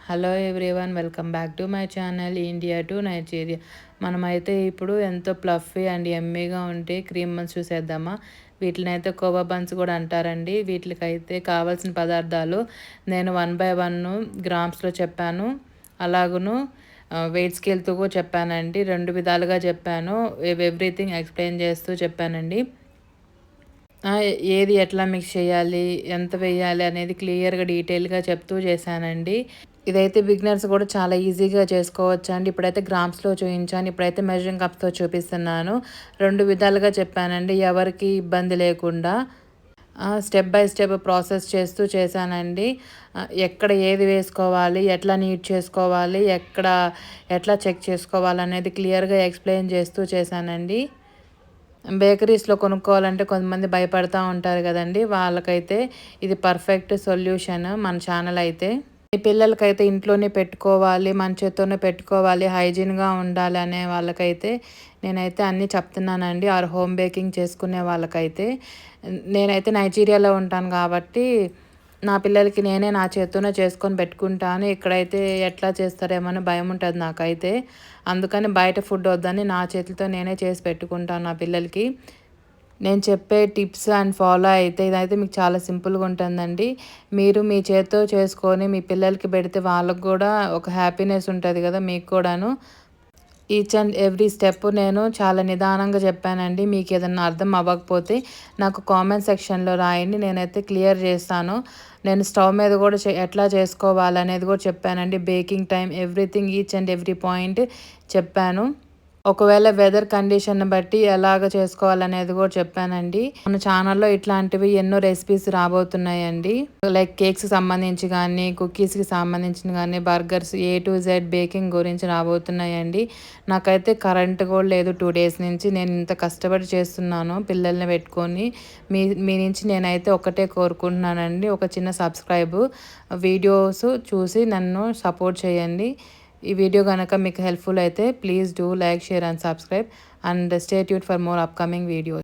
Hello everyone, welcome back to my channel India to Nigeria. మనమైతే ఇప్పుడు ఎంతో fluffy and ఎమ్మీగా ఉంటే క్రీమ్ బన్స్ చూసేద్దామా. వీటిని అయితే కోవా బన్స్ కూడా అంటారండి. వీటికైతే కావాల్సిన పదార్థాలు నేను 1 by 1 గ్రామ్స్లో చెప్పాను. అలాగును వెయిట్ స్కేల్తో కూడా చెప్పానండి. 2 విధాలుగా చెప్పాను. ఎవ్రీథింగ్ ఎక్స్ప్లెయిన్ చేస్తూ చెప్పానండి. ఏది ఎట్లా మిక్స్ చేయాలి, ఎంత వేయాలి అనేది క్లియర్గా డీటెయిల్గా చెప్తూ చేశానండి. ఇదైతే బిగినర్స్ కూడా చాలా ఈజీగా చేసుకోవచ్చు అండి. ఇప్పుడైతే గ్రామ్స్లో చూపించాను, ఇప్పుడైతే మెజరింగ్ కప్స్తో చూపిస్తున్నాను. 2 విధాలుగా చెప్పానండి, ఎవరికి ఇబ్బంది లేకుండా స్టెప్ బై స్టెప్ ప్రాసెస్ చేస్తూ చేశానండి. ఎక్కడ ఏది వేసుకోవాలి, ఎట్లా నీట్ చేసుకోవాలి, ఎట్లా చెక్ చేసుకోవాలి అనేది క్లియర్గా ఎక్స్ప్లెయిన్ చేస్తూ చేశానండి. బేకరీస్లో కొనుక్కోవాలంటే కొంతమంది భయపడతా ఉంటారు కదండి, వాళ్ళకైతే ఇది పర్ఫెక్ట్ సొల్యూషన్ మన ఛానల్ అయితే. ఈ పిల్లలకైతే ఇంట్లోనే పెట్టుకోవాలి, మన చేత్తోనే పెట్టుకోవాలి, హైజీన్గా ఉండాలి అనే వాళ్ళకైతే నేనైతే అన్నీ చెప్తున్నానండి. ఆర్ హోమ్ బేకింగ్ చేసుకునే వాళ్ళకైతే. నేనైతే నైజీరియాలో ఉంటాను కాబట్టి నా పిల్లలకి నేనే నా చేత్తోనే చేసుకొని పెట్టుకుంటాను. ఇక్కడైతే ఎట్లా చేస్తారేమో అని భయం ఉంటుంది నాకైతే. అందుకని బయట ఫుడ్ వద్దని నా చేతులతో నేనే చేసి పెట్టుకుంటాను నా పిల్లలకి. నేను చెప్పే టిప్స్ అండ్ ఫాలో అయితే ఇదైతే మీకు చాలా సింపుల్గా ఉంటుందండి. మీరు మీ చేత్తో చేసుకొని మీ పిల్లలకి పెడితే వాళ్ళకు కూడా ఒక హ్యాపీనెస్ ఉంటుంది కదా, మీకు కూడాను. ఈచ్ అండ్ ఎవ్రీ స్టెప్ నేను చాలా నిదానంగా చెప్పానండి. మీకు ఏదన్నా అర్థం అవ్వకపోతే నాకు కామెంట్ సెక్షన్లో రాయండి, నేనైతే క్లియర్ చేస్తాను. నేను స్టవ్ మీద కూడా ఎట్లా చేసుకోవాలనేది కూడా చెప్పానండి. Baking time, everything, each and every point చెప్పాను. ఒకవేళ వెదర్ కండిషన్ బట్టి ఎలాగ చేసుకోవాలనేది కూడా చెప్పానండి. మన ఛానల్లో ఇట్లాంటివి ఎన్నో రెసిపీస్ రాబోతున్నాయండి. లైక్ కేక్స్కి సంబంధించి కానీ, కుకీస్కి సంబంధించిన కానీ, burgers, A to Z baking గురించి రాబోతున్నాయండి. నాకైతే కరెంట్ కూడా లేదు 2 days నుంచి. నేను ఇంత కష్టపడి చేస్తున్నాను పిల్లల్ని పెట్టుకొని. మీ నుంచి నేనైతే ఒకటే కోరుకుంటున్నానండి, ఒక చిన్న సబ్స్క్రైబ్, వీడియోస్ చూసి నన్ను సపోర్ట్ చేయండి. ఈ వీడియో కనుక మీకు హెల్ప్ఫుల్ అయితే please do like, share and subscribe and stay tuned for more upcoming videos.